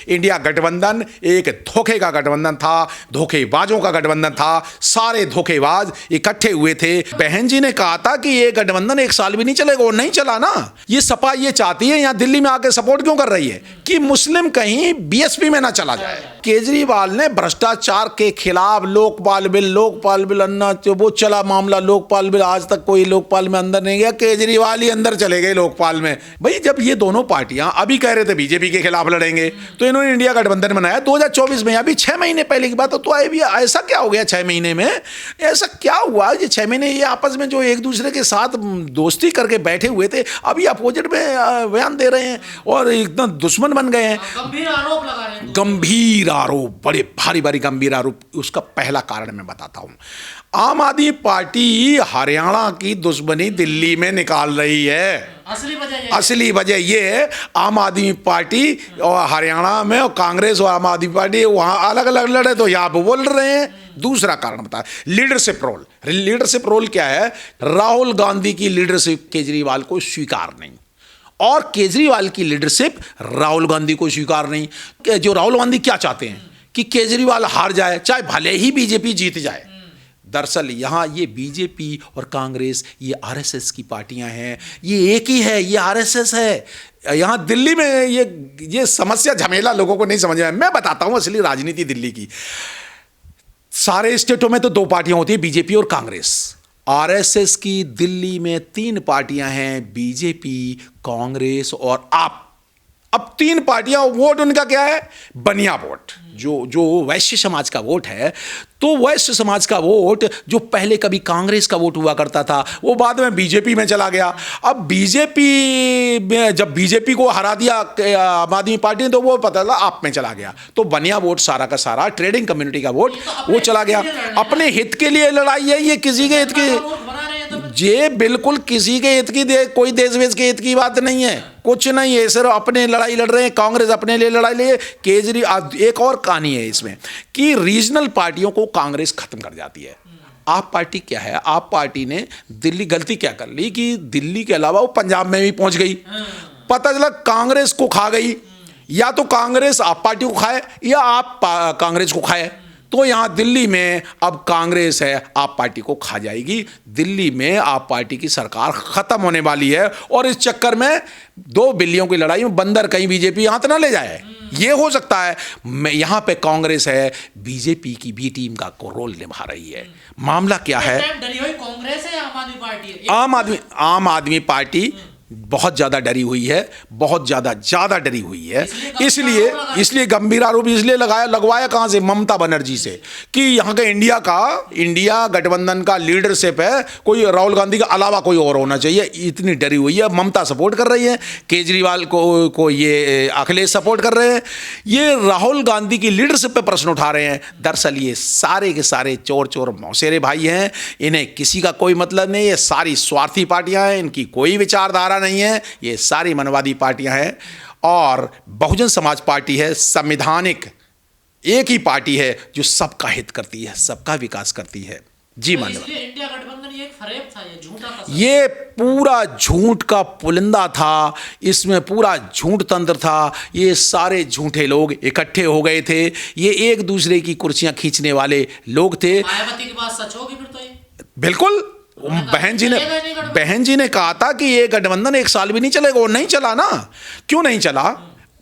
India गठबंधन एक धोखे का गठबंधन था, धोखेबाजों का गठबंधन था। सारे धोखेबाज इकट्ठे हुए थे। बहन जी ने कहा था कि ये गठबंधन एक साल भी नहीं चलेगा, और नहीं चला ना। ये सपा ये चाहती है, यहां दिल्ली में आके सपोर्ट क्यों कर रही है कि मुस्लिम कहीं बीएसपी में ना चला जाए। केजरीवाल ने भ्रष्टाचार के खिलाफ लोकपाल बिल अन्ना वो चला मामला, लोकपाल बिल, आज तक कोई लोकपाल में अंदर नहीं गया, केजरीवाल ही अंदर चले गए लोकपाल में। भाई जब ये दोनों पार्टियां अभी कह रहे थे बीजेपी के खिलाफ लड़ेंगे, तो इन्होंने इंडिया गठबंधन बनाया 2024 में। अभी 6 महीने पहले की बात हो, तो अभी ऐसा क्या हो गया 6 महीने में? ऐसा क्या हुआ ये 6 महीने ये आपस में जो एक दूसरे के साथ दोस्ती करके बैठे हुए थे, अभी अपोजिट में बयान दे रहे हैं और एकदम दुश्मन बन गए हैं। गंभीर आरोप लगा रहे हैं, गंभीर आरोप, बड़े भारी भारी गंभीर आरोप। उसका पहला कारण मैं बताता हूं। आम आदमी पार्टी हरियाणा की दुश्मनी दिल्ली में निकाल रही है। असली वजह ये है, आम आदमी पार्टी और हरियाणा में और कांग्रेस और आम आदमी पार्टी वहां अलग अलग लड़े, तो यहाँ पे बोल रहे हैं। दूसरा कारण बता, लीडरशिप रोल। लीडरशिप रोल क्या है? राहुल गांधी की लीडरशिप केजरीवाल को स्वीकार नहीं, और केजरीवाल की लीडरशिप राहुल गांधी को स्वीकार नहीं। जो राहुल गांधी क्या चाहते हैं कि केजरीवाल हार जाए, चाहे भले ही बीजेपी जीत जाए। दरअसल यहाँ ये बीजेपी और कांग्रेस ये आरएसएस की पार्टियां हैं, ये एक ही है, ये आरएसएस है। यहाँ दिल्ली में ये समस्या झमेला लोगों को नहीं समझ में। मैं बताता हूँ असली राजनीति दिल्ली की। सारे स्टेटों में तो 2 पार्टियां होती है, बीजेपी और कांग्रेस। आरएसएस की दिल्ली में 3 पार्टियां हैं, बीजेपी, कांग्रेस और आप। अब 3 पार्टियां, वोट उनका क्या है? बनिया वोट, जो वैश्य समाज का वोट है। तो वैश्य समाज का वोट जो पहले कभी कांग्रेस का वोट हुआ करता था, वो बाद में बीजेपी में चला गया। अब बीजेपी में जब बीजेपी को हरा दिया आम आदमी पार्टी ने, तो वो पता चला आप में चला गया। तो बनिया वोट सारा का सारा ट्रेडिंग कम्युनिटी का वोट वो चला गया। अपने हित के लिए लड़ाई है, ये किसी के हित की, ये बिल्कुल किसी के हित की, कोई देश वेश के हित की बात नहीं है, कुछ नहीं है। सिर्फ अपने लड़ाई लड़ रहे हैं, कांग्रेस अपने लिए लड़ाई ले। केजरीवाल, एक और कहानी है इसमें कि रीजनल पार्टियों को कांग्रेस खत्म कर जाती है। आप पार्टी क्या है? आप पार्टी ने दिल्ली गलती क्या कर ली कि दिल्ली के अलावा वो पंजाब में भी पहुंच गई। पता चला कांग्रेस को खा गई। या तो कांग्रेस आप पार्टी को खाए, या आप कांग्रेस को खाए। तो यहां दिल्ली में अब कांग्रेस है, आप पार्टी को खा जाएगी। दिल्ली में आप पार्टी की सरकार खत्म होने वाली है, और इस चक्कर में 2 बिल्लियों की लड़ाई में बंदर कहीं बीजेपी हाथ ना ले जाए, ये हो सकता है। यहां पे कांग्रेस है, बीजेपी की बी टीम का रोल निभा रही है। मामला क्या है? डरी हुई कांग्रेस है, आम आदमी पार्टी है? आम आदमी पार्टी बहुत ज्यादा डरी हुई है, बहुत ज्यादा डरी हुई है। इसलिए गंभीर आरोप इसलिए लगवाया कहां से? ममता बनर्जी से, कि यहाँ का इंडिया गठबंधन का लीडरशिप है, कोई राहुल गांधी के अलावा कोई और होना चाहिए। इतनी डरी हुई है। ममता सपोर्ट कर रही है केजरीवाल को ये अखिलेश सपोर्ट कर रहे हैं, ये राहुल गांधी की लीडरशिप पे प्रश्न उठा रहे हैं। दरअसल ये सारे के सारे चोर मौसेरे भाई हैं, इन्हें किसी का कोई मतलब नहीं। ये सारी स्वार्थी पार्टियां हैं, इनकी कोई विचारधारा नहीं है। ये सारी मनवादी पार्टियां हैं, और बहुजन समाज पार्टी है संवैधानिक एक ही पार्टी है जो सबका हित करती है, सबका विकास करती है। जी मानव, इंडिया गठबंधन ये एक फरेब था, ये झूठा था, ये पूरा झूठ का पुलिंदा था। इसमें पूरा झूठ तंत्र था। ये सारे झूठे लोग इकट्ठे हो गए थे। ये एक दूसरे की कुर्सियां खींचने वाले लोग थे। मायावती की बात सच होगी फिर तो ये? बिल्कुल। बहन जी ने कहा था कि ये गठबंधन एक साल भी नहीं चलेगा, और नहीं चला ना। क्यों नहीं चला?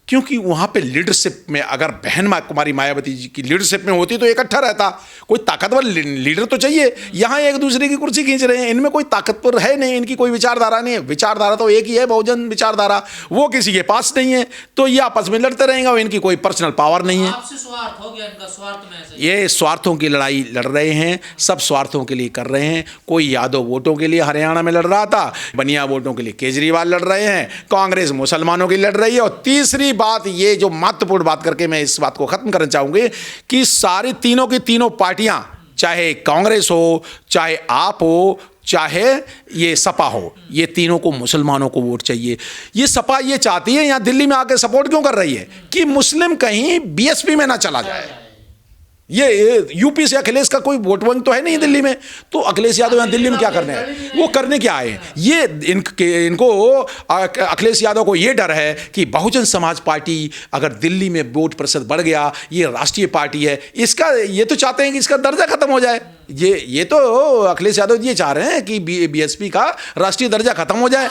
क्योंकि वहां पे लीडरशिप में अगर बहन कुमारी मायावती जी की लीडरशिप में होती तो इकट्ठा रहता। कोई ताकतवर लीडर तो चाहिए। यहां एक दूसरे की कुर्सी खींच रहे हैं, इनमें कोई ताकतवर है नहीं, इनकी कोई विचारधारा नहीं है। विचारधारा तो एक ही है, बहुजन विचारधारा, वो किसी के पास नहीं है। तो ये आपस में लड़ते रहेंगे, और इनकी कोई पर्सनल पावर नहीं है। आपसे स्वार्थ हो गया इनका, स्वार्थ में ऐसे ये स्वार्थों की लड़ाई लड़ रहे हैं, सब स्वार्थों के लिए कर रहे हैं। कोई यादव वोटों के लिए हरियाणा में लड़ रहा था, बनिया वोटों के लिए केजरीवाल लड़ रहे हैं, कांग्रेस मुसलमानों की लड़ रही है। और तीसरी बात, ये जो महत्वपूर्ण बात करके मैं इस बात को खत्म करना चाहूंगी कि सारी तीनों की तीनों पार्टियां, चाहे कांग्रेस हो, चाहे आप हो, चाहे ये सपा हो, ये तीनों को मुसलमानों को वोट चाहिए। ये सपा ये चाहती है, यहां दिल्ली में आके सपोर्ट क्यों कर रही है कि मुस्लिम कहीं बीएसपी में ना चला जाए। ये यूपी से अखिलेश का कोई वोट बैंक तो है नहीं दिल्ली में, तो अखिलेश यादव यहाँ दिल्ली में क्या करने हैं, वो करने क्या आए? ये इनको अखिलेश यादव को ये डर है कि बहुजन समाज पार्टी अगर दिल्ली में वोट प्रतिशत बढ़ गया, ये राष्ट्रीय पार्टी है, इसका ये तो चाहते हैं कि इसका दर्जा खत्म हो जाए। ये तो अखिलेश यादव ये चाह रहे हैं कि बीएसपी का राष्ट्रीय दर्जा खत्म हो जाए।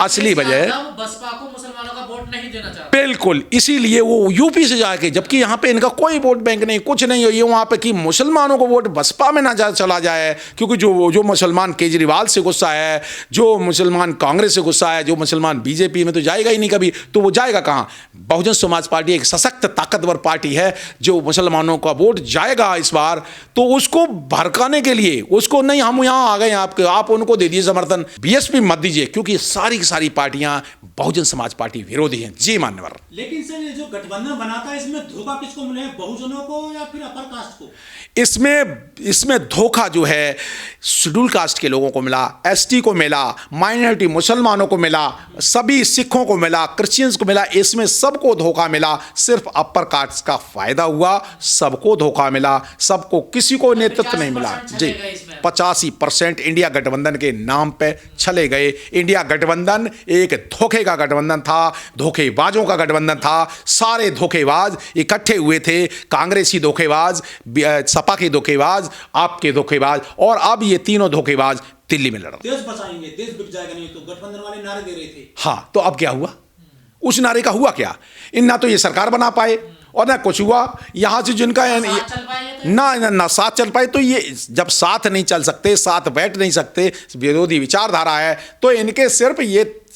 असली वजह बसपा को मुसलमानों का वोट नहीं देना चाहते, बिल्कुल, इसीलिए वो यूपी से जाके, जबकि यहाँ पे इनका कोई वोट बैंक नहीं, कुछ नहीं है, ये वहाँ पे कि मुसलमानों को वोट बसपा में ना चला जाए, क्योंकि जो मुसलमान केजरीवाल से गुस्सा है, जो मुसलमान कांग्रेस से गुस्सा है, जो मुसलमान बीजेपी में तो जाएगा ही नहीं कभी, तो वो जाएगा कहाँ? बहुजन समाज पार्टी एक सशक्त ताकतवर पार्टी है, जो मुसलमानों का वोट जाएगा इस बार, तो उसको भड़काने के लिए, उसको नहीं हम यहाँ आ गए आप उनको दे दीजिए समर्थन, बीएसपी मत दीजिए, क्योंकि सारी की सारी पार्टियां बहुजन समाज पार्टी विरोधी हैं। जी मान्यवर। लेकिन सर ये जो गठबंधन बनाता है, इसमें धोखा किसको मिले, बहुजनों को या फिर अपर कास्ट को? इसमें धोखा जो है शेड्यूल कास्ट के लोगों को मिला, एसटी को मिला, माइनॉरिटी मुसलमानों को मिला, सभी सिखों को मिला, क्रिश्चियंस को मिला, इसमें सबको धोखा मिला। सिर्फ अपर कास्ट का फायदा हुआ, सबको धोखा मिला, सबको, किसी को नेतृत्व नहीं मिला। जी 85% इंडिया गठबंधन के नाम पे छले गए। इंडिया गठबंधन एक धोखे का गठबंधन था, धोखेबाजों का गठबंधन था, सारे धोखेबाज इकट्ठे हुए थे, कांग्रेसी धोखेबाज, सपा के धोखेबाज, आपके धोखेबाज, और अब ये तीनों धोखेबाज दिल्ली में लड़ रहे। देश बचाएंगे, देश बिक जाएगा नहीं, तो गठबंधन वाले नारे दे रहे थे। हाँ, तो अब क्या हुआ? उस नारे का हुआ क्या? ना तो ये सरकार बना पाए और ना कुछ हुआ। यहां से जिनका ना साथ चल पाए, तो ये जब साथ नहीं चल सकते, साथ बैठ नहीं सकते, विरोधी विचारधारा है, तो इनके सिर्फ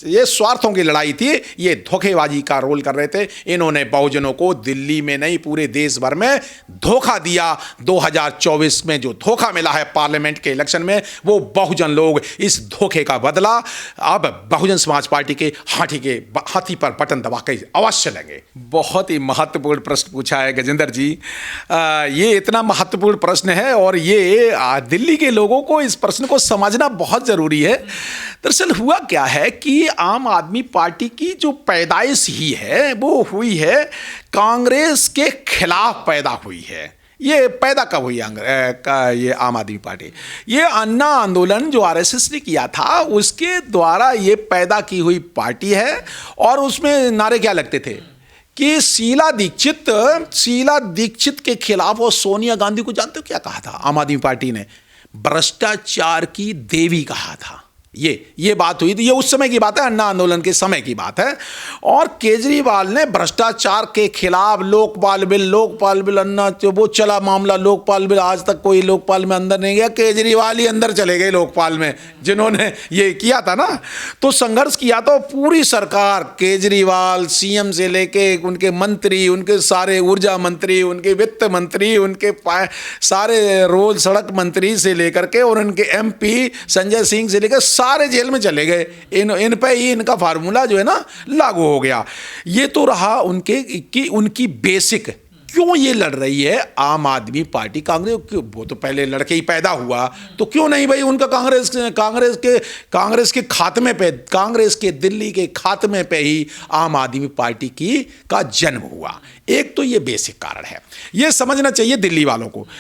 ये स्वार्थों की लड़ाई थी, ये धोखेबाजी का रोल कर रहे थे। इन्होंने बहुजनों को दिल्ली में नहीं पूरे देश भर में धोखा दिया। 2024 में जो धोखा मिला है पार्लियामेंट के इलेक्शन में, वो बहुजन लोग इस धोखे का बदला अब बहुजन समाज पार्टी के हाथी पर बटन दबा के अवश्य लेंगे। बहुत ही महत्वपूर्ण प्रश्न पूछा है गजेंद्र जी। ये इतना महत्वपूर्ण प्रश्न है और ये दिल्ली के लोगों को इस प्रश्न को समझना बहुत जरूरी है। दरअसल हुआ क्या है कि आम आदमी पार्टी की जो पैदाइश ही है वो हुई है कांग्रेस के खिलाफ पैदा हुई है। ये पैदा कब हुई ये आम आदमी पार्टी? ये अन्ना आंदोलन जो आरएसएस ने किया था उसके द्वारा ये पैदा की हुई पार्टी है। और उसमें नारे क्या लगते थे कि शीला दीक्षित के खिलाफ, और सोनिया गांधी को जानते हो क्या कहा था आम आदमी पार्टी ने? भ्रष्टाचार की देवी कहा था। ये बात हुई थी, ये उस समय की बात है, अन्ना आंदोलन के समय की बात है। और केजरीवाल ने भ्रष्टाचार के खिलाफ लोकपाल बिल अन्ना, जो वो चला मामला लोकपाल बिल, आज तक कोई लोकपाल में अंदर नहीं गया, केजरीवाल ही अंदर चले गए लोकपाल में, जिन्होंने ये किया था ना। तो संघर्ष किया तो पूरी सरकार, केजरीवाल सीएम से लेके उनके मंत्री, उनके सारे ऊर्जा मंत्री, उनके वित्त मंत्री, उनके सारे रोड सड़क मंत्री से लेकर के, और उनके एमपी संजय सिंह से लेकर सारे जेल में चले गए। इन पे ही इनका फार्मूला जो है ना लागू हो गया। ये तो रहा उनकी बेसिक। क्यों ये लड़ रही है आम आदमी पार्टी कांग्रेस? वो तो पहले लड़के ही पैदा हुआ, तो क्यों नहीं भाई उनका कांग्रेस के खात्मे पे, कांग्रेस के दिल्ली के खात्मे पे ही आम आदमी पार्टी का जन्म हुआ। एक तो ये बेसिक कारण है, ये समझना चाहिए दिल्ली वालों को।